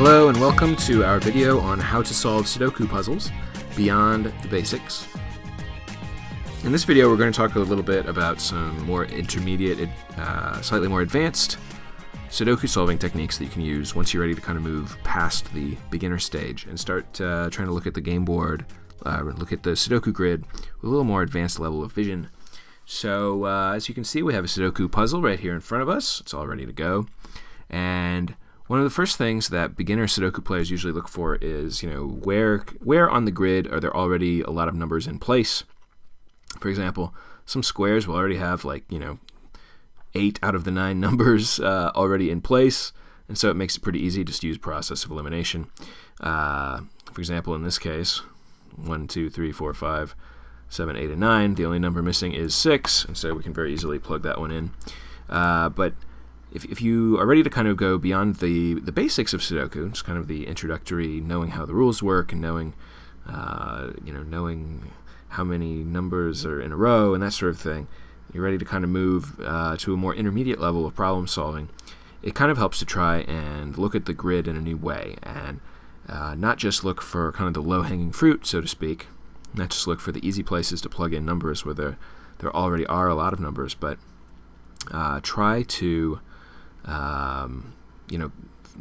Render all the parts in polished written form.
Hello and welcome to our video on how to solve Sudoku puzzles beyond the basics. In this video we're going to talk a little bit about some more intermediate, slightly more advanced Sudoku solving techniques that you can use once you're ready to kind of move past the beginner stage and start trying to look at the game board, look at the Sudoku grid with a little more advanced level of vision. So as you can see, we have a Sudoku puzzle right here in front of us. It's all ready to go. And one of the first things that beginner Sudoku players usually look for is, where on the grid are there already a lot of numbers in place. For example, some squares will already have 8 out of the 9 numbers already in place, and so it makes it pretty easy just to use process of elimination. For example, in this case, 1, 2, 3, 4, 5, 7, 8, and 9. The only number missing is 6, and so we can very easily plug that one in. But if you are ready to kind of go beyond the basics of Sudoku, just kind of the introductory, knowing how the rules work and knowing knowing how many numbers are in a row and that sort of thing, you're ready to kind of move to a more intermediate level of problem solving. It kind of helps to try and look at the grid in a new way and not just look for kind of the low-hanging fruit, so to speak, not just look for the easy places to plug in numbers where there already are a lot of numbers, but try to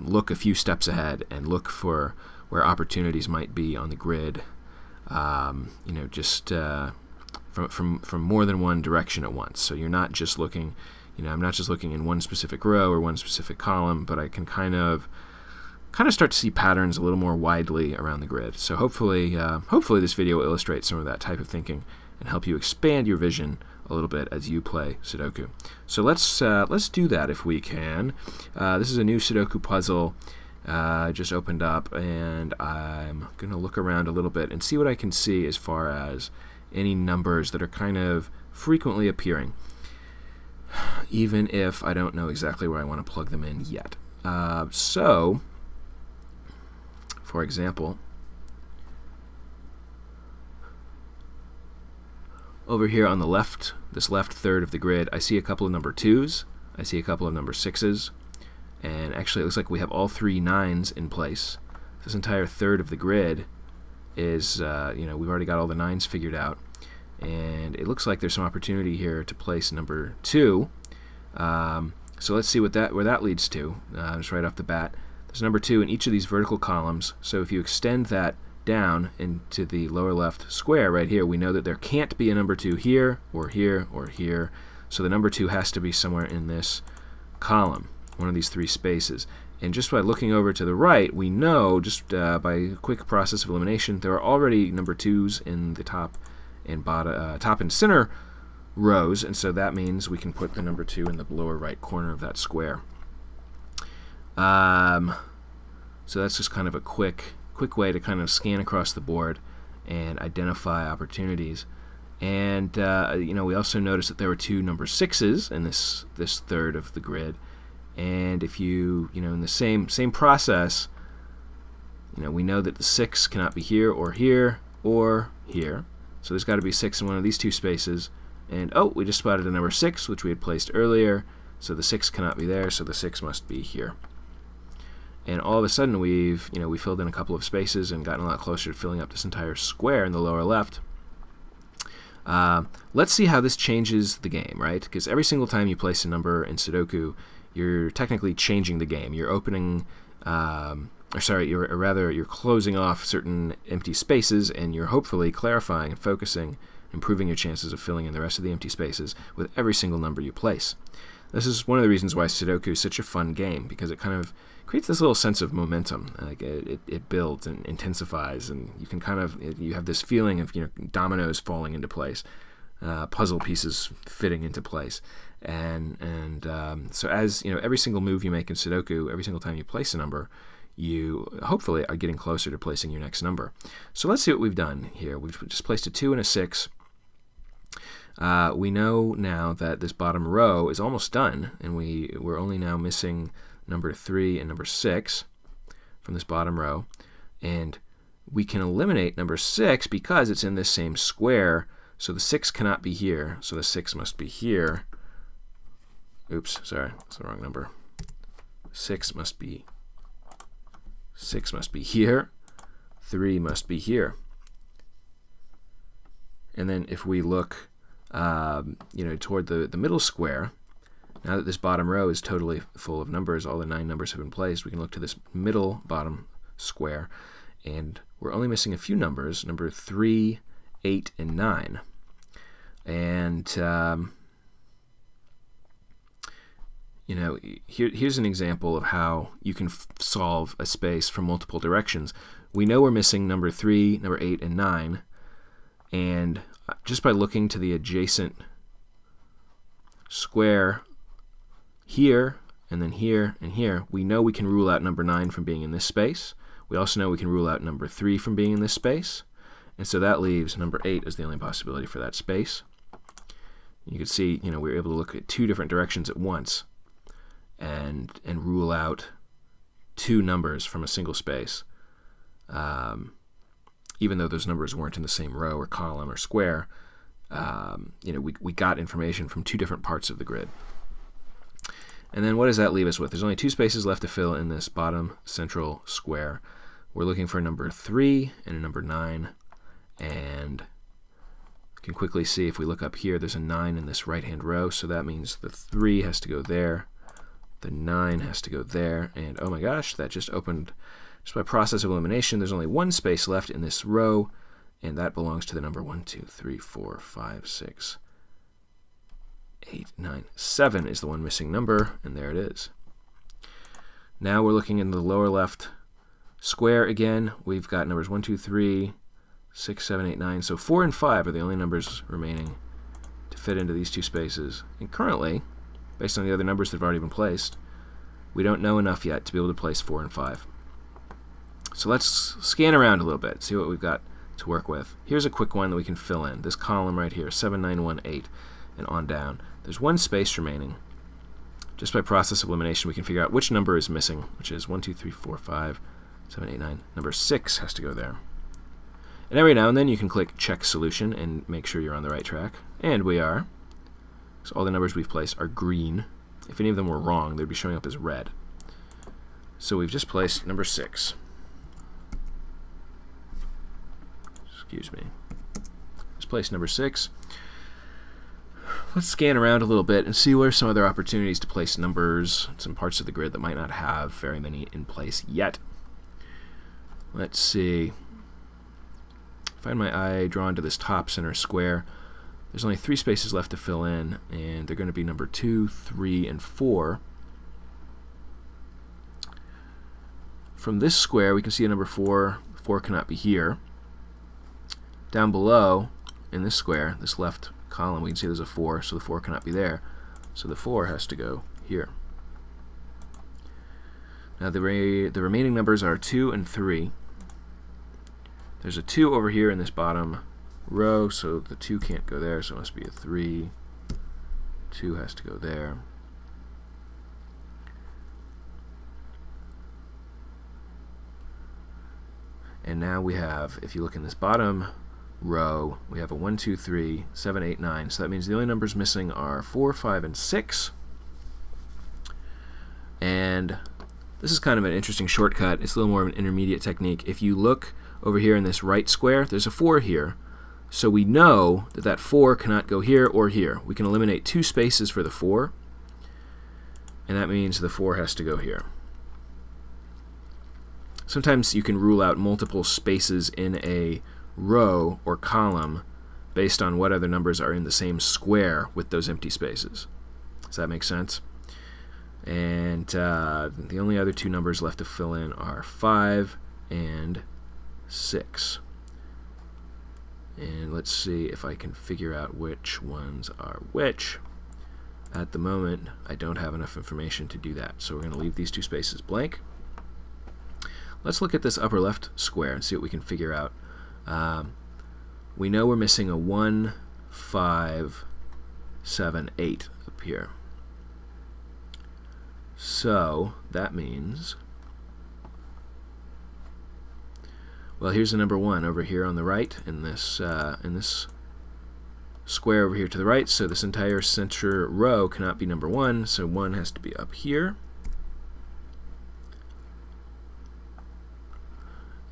look a few steps ahead and look for where opportunities might be on the grid, from more than one direction at once. So you're not just looking, I'm not just looking in one specific row or one specific column, but I can kind of start to see patterns a little more widely around the grid. So hopefully this video will illustrate some of that type of thinking and help you expand your vision a little bit as you play Sudoku. So let's do that if we can. This is a new Sudoku puzzle just opened up, and I'm gonna look around a little bit and see what I can see as far as any numbers that are kind of frequently appearing, even if I don't know exactly where I want to plug them in yet. So for example, over here on the left, this left third of the grid, I see a couple of number 2s, I see a couple of number 6s, and actually it looks like we have all 3 9s in place. This entire third of the grid is, we've already got all the 9s figured out, and it looks like there's some opportunity here to place number 2. So let's see where that leads to, just right off the bat. There's number 2 in each of these vertical columns, so if you extend that down into the lower left square right here, we know that there can't be a number 2 here or here or here, so the number 2 has to be somewhere in this column, one of these 3 spaces. And just by looking over to the right, we know, just by a quick process of elimination, there are already number 2s in the top and bottom, top and center rows, and so that means we can put the number 2 in the lower right corner of that square. So that's just kind of a quick way to kind of scan across the board and identify opportunities. And we also noticed that there were 2 number 6s in this third of the grid. And if you, in the same process, we know that the 6 cannot be here or here or here. So there's got to be 6 in one of these 2 spaces. And oh, we just spotted a number 6, which we had placed earlier. So the 6 cannot be there, so the 6 must be here. And all of a sudden we filled in a couple of spaces and gotten a lot closer to filling up this entire square in the lower left. Let's see how this changes the game, right? Because every single time you place a number in Sudoku, you're technically changing the game. You're opening, you're closing off certain empty spaces, and you're hopefully clarifying and focusing, improving your chances of filling in the rest of the empty spaces with every single number you place. This is one of the reasons why Sudoku is such a fun game, because it kind of creates this little sense of momentum. It builds and intensifies, and you can you have this feeling of dominoes falling into place, puzzle pieces fitting into place, and so as every single move you make in Sudoku, every single time you place a number, you hopefully are getting closer to placing your next number. So let's see what we've done here. We've just placed a 2 and a 6. We know now that this bottom row is almost done, and we're only now missing number 3 and number 6 from this bottom row, and we can eliminate number 6 because it's in this same square, so the 6 cannot be here, so the 6 must be here. Oops, sorry, that's the wrong number. 6 must be 6 must be here. 3 must be here. And then if we look toward the middle square, now that this bottom row is totally full of numbers, all the 9 numbers have been placed, we can look to this middle bottom square, and we're only missing a few numbers, number 3, 8, and 9. And here's an example of how you can solve a space from multiple directions. We know we're missing number 3, number 8, and 9, and just by looking to the adjacent square here, and then here, and here, we know we can rule out number 9 from being in this space. We also know we can rule out number 3 from being in this space, and so that leaves number 8 as the only possibility for that space. You can see, we were able to look at 2 different directions at once and rule out 2 numbers from a single space. Even though those numbers weren't in the same row or column or square, we got information from 2 different parts of the grid. And then what does that leave us with? There's only 2 spaces left to fill in this bottom central square. We're looking for a number 3 and a number 9, and you can quickly see if we look up here, there's a 9 in this right-hand row, so that means the 3 has to go there, the 9 has to go there, and oh my gosh, that just opened. Just by process of elimination, there's only 1 space left in this row, and that belongs to the number 1, 2, 3, 4, 5, 6, 8, 9, 7 is the one missing number, and there it is. Now we're looking in the lower left square again. We've got numbers 1, 2, 3, 6, 7, 8, 9. So 4 and 5 are the only numbers remaining to fit into these 2 spaces. And currently, based on the other numbers that have already been placed, we don't know enough yet to be able to place 4 and 5. So let's scan around a little bit, see what we've got to work with. Here's a quick one that we can fill in. This column right here, 7, 9, 1, 8, and on down. There's 1 space remaining. Just by process of elimination, we can figure out which number is missing, which is 1, 2, 3, 4, 5, 7, 8, 9. Number 6 has to go there. And every now and then you can click Check Solution and make sure you're on the right track. And we are. So all the numbers we've placed are green. If any of them were wrong, they'd be showing up as red. So we've just placed number 6. Excuse me. Just placed number 6. Let's scan around a little bit and see where some other opportunities to place numbers, some parts of the grid that might not have very many in place yet. Let's see. Find my eye drawn to this top center square. There's only 3 spaces left to fill in, and they're going to be number 2, 3, and 4. From this square, we can see a number 4. 4 cannot be here. Down below, in this square, this left column, we can see there's a 4, so the 4 cannot be there. So the 4 has to go here. Now the remaining numbers are 2 and 3. There's a 2 over here in this bottom row, so the 2 can't go there, so it must be a 3. 2 has to go there. And now we have, if you look in this bottom row, we have a 1, 2, 3, 7, 8, 9. So that means the only numbers missing are 4, 5, and 6. And this is kind of an interesting shortcut. It's a little more of an intermediate technique. If you look over here in this right square, there's a 4 here. So we know that that 4 cannot go here or here. We can eliminate 2 spaces for the 4, and that means the 4 has to go here. Sometimes you can rule out multiple spaces in a row or column based on what other numbers are in the same square with those empty spaces. Does that make sense? And the only other 2 numbers left to fill in are 5 and 6. And let's see if I can figure out which ones are which. At the moment, I don't have enough information to do that, so we're going to leave these 2 spaces blank. Let's look at this upper left square and see what we can figure out. We know we're missing a 1, 5, 7, 8 up here. So that means, well, here's the number 1 over here on the right in this square over here to the right. So this entire center row cannot be number 1, so 1 has to be up here.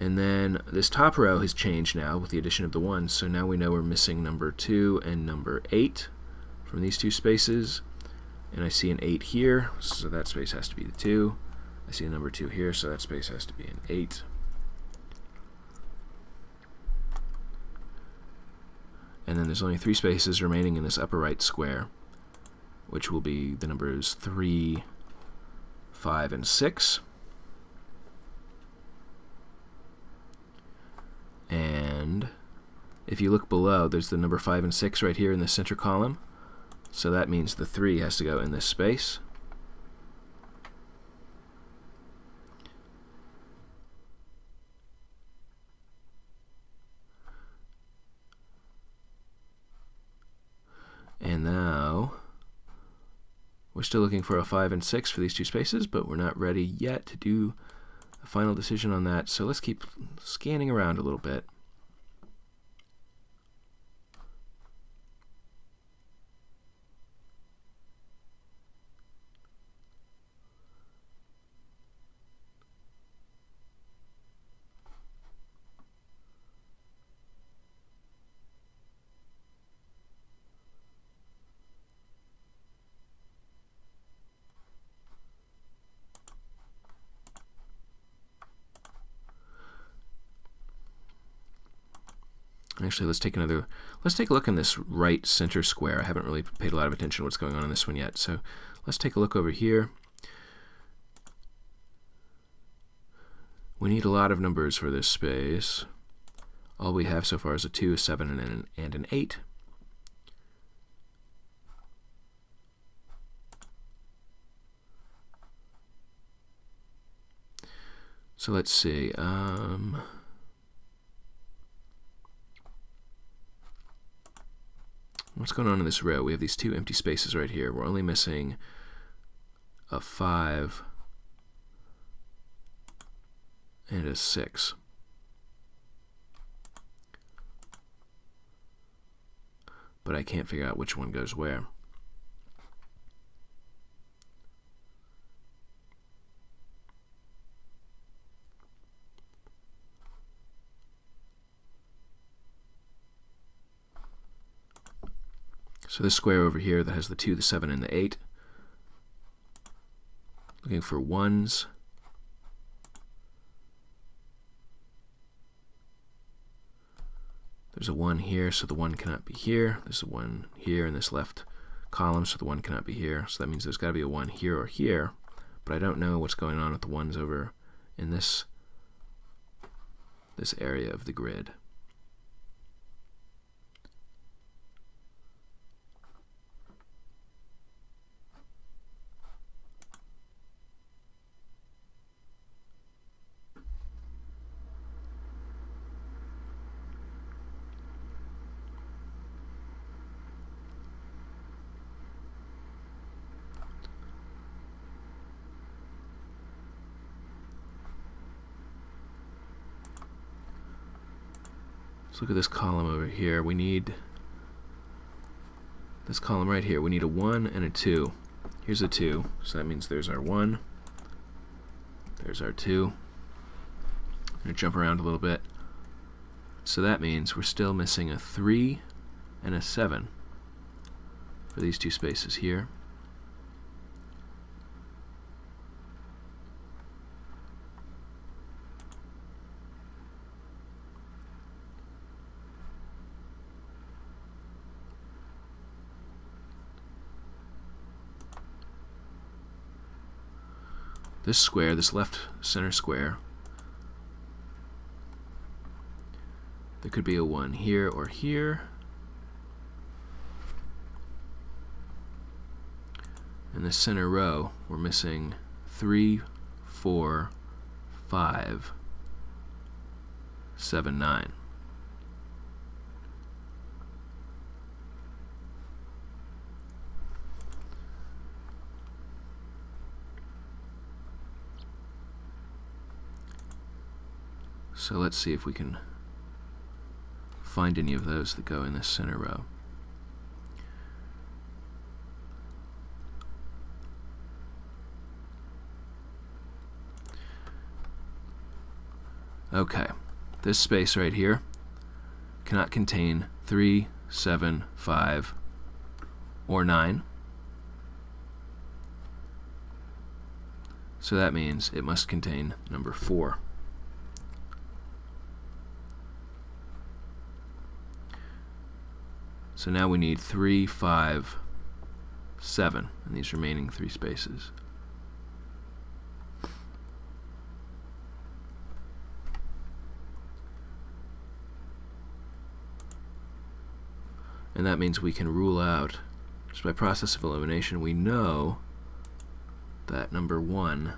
And then this top row has changed now with the addition of the 1, so now we know we're missing number 2 and number 8 from these two spaces. And I see an 8 here, so that space has to be the 2. I see a number 2 here, so that space has to be an 8. And then there's only 3 spaces remaining in this upper right square, which will be the numbers 3, 5, and 6. And if you look below, there's the number 5 and 6 right here in the center column. So that means the 3 has to go in this space. And now we're still looking for a 5 and 6 for these two spaces, but we're not ready yet to do a final decision on that. So let's keep scanning around a little bit. Actually, let's take a look in this right center square. I haven't really paid a lot of attention to what's going on in this one yet. So let's take a look over here. We need a lot of numbers for this space. All we have so far is a 2, a 7, and an 8. So let's see. What's going on in this row? We have these 2 empty spaces right here. We're only missing a 5 and a 6. But I can't figure out which one goes where. So this square over here that has the 2, the 7, and the 8, looking for 1s. There's a 1 here, so the 1 cannot be here. There's a 1 here in this left column, so the 1 cannot be here. So that means there's got to be a 1 here or here, but I don't know what's going on with the 1s over in this area of the grid. Let's look at this column over here. We need this column right here. We need a 1 and a 2. Here's a 2, so that means there's our 1. There's our 2. I'm going to jump around a little bit. So that means we're still missing a 3 and a 7 for these two spaces here. This square, this left center square, there could be a 1 here or here. In the center row, we're missing 3, 4, 5, 7, 9. So let's see if we can find any of those that go in this center row. Okay, this space right here cannot contain 3, 7, 5, or 9. So that means it must contain number 4. So now we need 3, 5, 7 in these remaining 3 spaces. And that means we can rule out, just by process of elimination, we know that number 1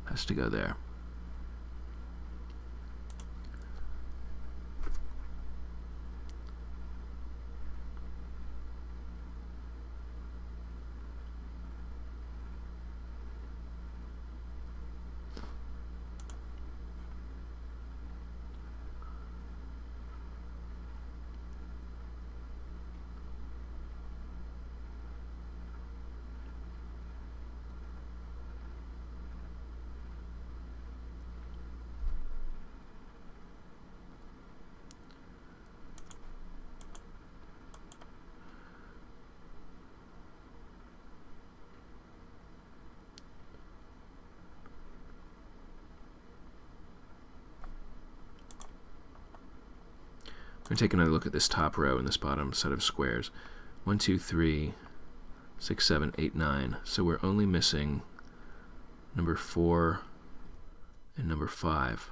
has to go there. We're going to take another look at this top row and this bottom set of squares. 1, 2, 3, 6, 7, 8, 9. So we're only missing number 4 and number 5.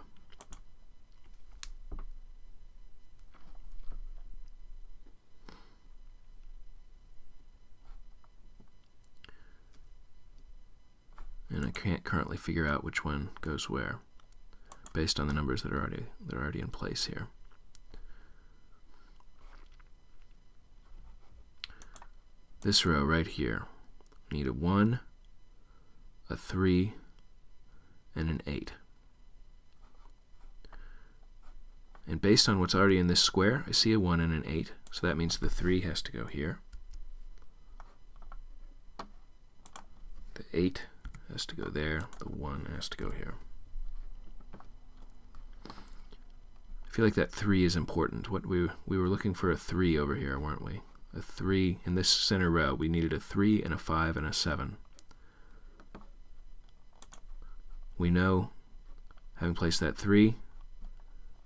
And I can't currently figure out which one goes where, based on the numbers that are already in place here. This row right here, we need a 1, a 3, and an 8. And based on what's already in this square, I see a 1 and an 8, so that means the 3 has to go here. The 8 has to go there, the 1 has to go here. I feel like that 3 is important. What we were looking for a 3 over here, weren't we? A 3 in this center row. We needed a 3 and a 5 and a 7. We know, having placed that 3,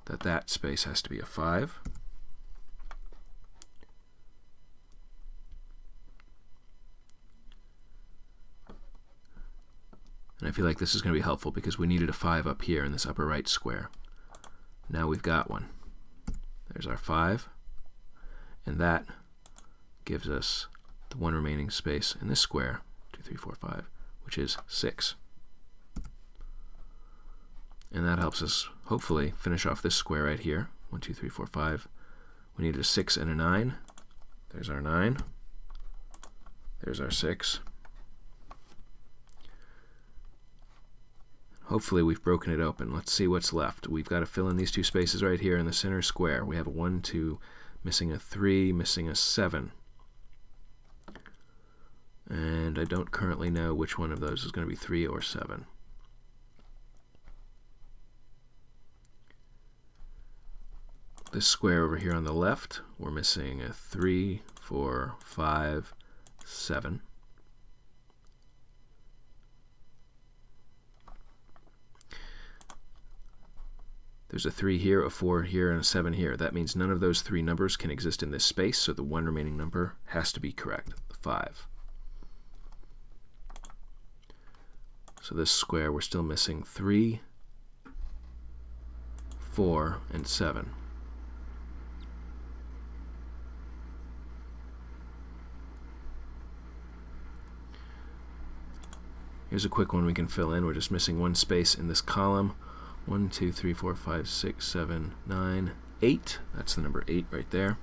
that that space has to be a 5. And I feel like this is going to be helpful because we needed a 5 up here in this upper right square. Now we've got one. There's our 5, and that gives us the one remaining space in this square, 2, 3, 4, 5, which is 6. And that helps us hopefully finish off this square right here, 1, 2, 3, 4, 5. We need a 6 and a 9. There's our 9. There's our 6. Hopefully we've broken it open. Let's see what's left. We've got to fill in these 2 spaces right here in the center square. We have a 1, 2, missing a 3, missing a 7. And I don't currently know which one of those is going to be 3 or 7. This square over here on the left, we're missing a 3, 4, 5, 7. There's a 3 here, a 4 here, and a 7 here. That means none of those 3 numbers can exist in this space, so the one remaining number has to be correct, 5. So this square, we're still missing 3, 4, and 7. Here's a quick one we can fill in. We're just missing one space in this column. 1, 2, 3, 4, 5, 6, 7, 9, 8. That's the number 8 right there.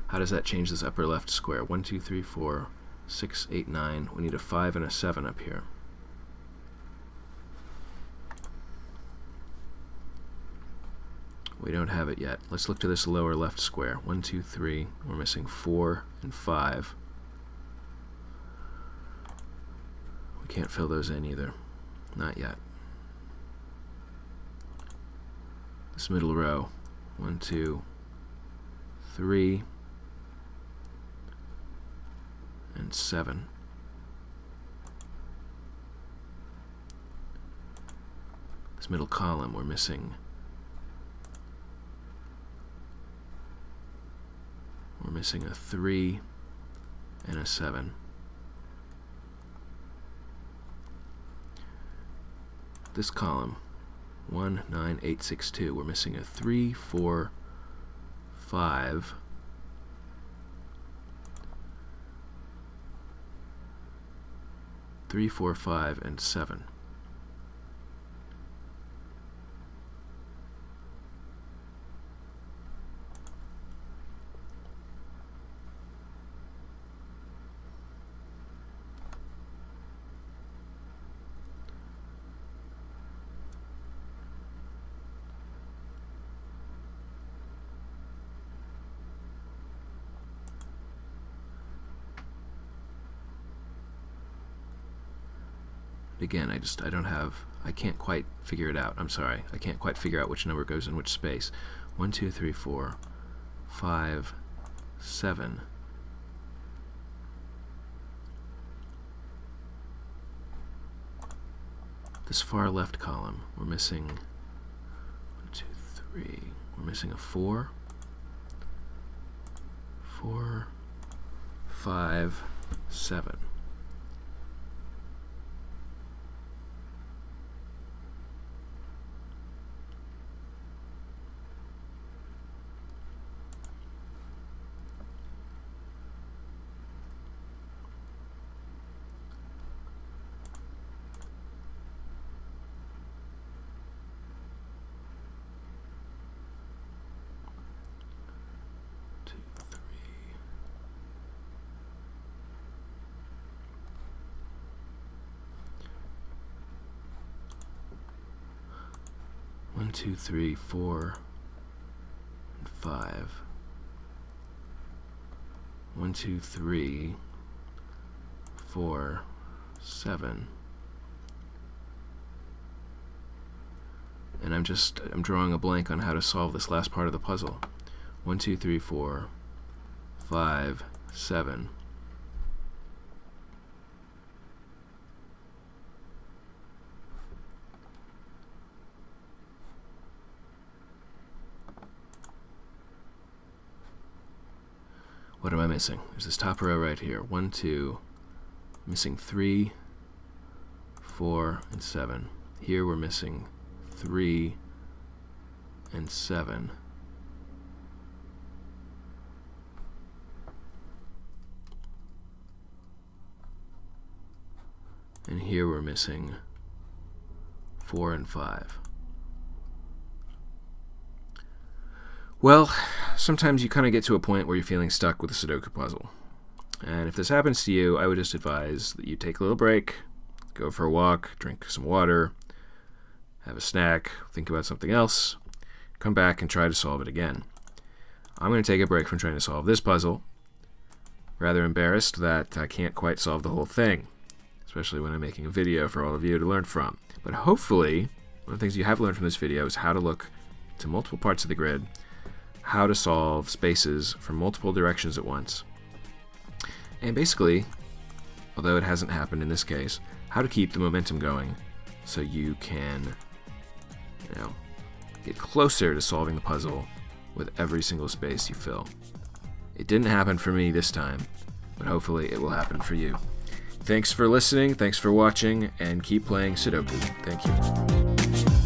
How does that change this upper left square? 1, 2, 3, 4, 6, 8, 9. We need a 5 and a 7 up here. We don't have it yet. Let's look to this lower left square. 1, 2, 3. We're missing 4 and 5. We can't fill those in either. Not yet. this middle row. 1, 2, 3, and 7. This middle column, we're missing a 3 and a 7. This column, 1, 9, 8, 6, 2, we're missing a 3, 4, 5, 3, 4, 5, and 7. Again, I can't quite figure it out. I'm sorry. I can't quite figure out which number goes in which space. 1, 2, 3, 4, 5, 7. This far left column, we're missing 1, 2, 3. We're missing a 4, 4, 5, 7. One, 2, 3, 4, and 5. 1, 2, 3, 4, 7. And I'm drawing a blank on how to solve this last part of the puzzle. 1, 2, 3, 4, 5, 7. What am I missing? There's this top row right here. 1, 2, missing 3, 4, and 7. Here we're missing 3 and 7. And here we're missing 4 and 5. Well, sometimes you kind of get to a point where you're feeling stuck with a Sudoku puzzle. And if this happens to you, I would just advise that you take a little break, go for a walk, drink some water, have a snack, think about something else, come back and try to solve it again. I'm going to take a break from trying to solve this puzzle. Rather embarrassed that I can't quite solve the whole thing, especially when I'm making a video for all of you to learn from. But hopefully, one of the things you have learned from this video is how to look to multiple parts of the grid, how to solve spaces from multiple directions at once, and basically, although it hasn't happened in this case, how to keep the momentum going so you can, get closer to solving the puzzle with every single space you fill. It didn't happen for me this time, but hopefully it will happen for you. Thanks for listening, thanks for watching, and keep playing Sudoku. Thank you.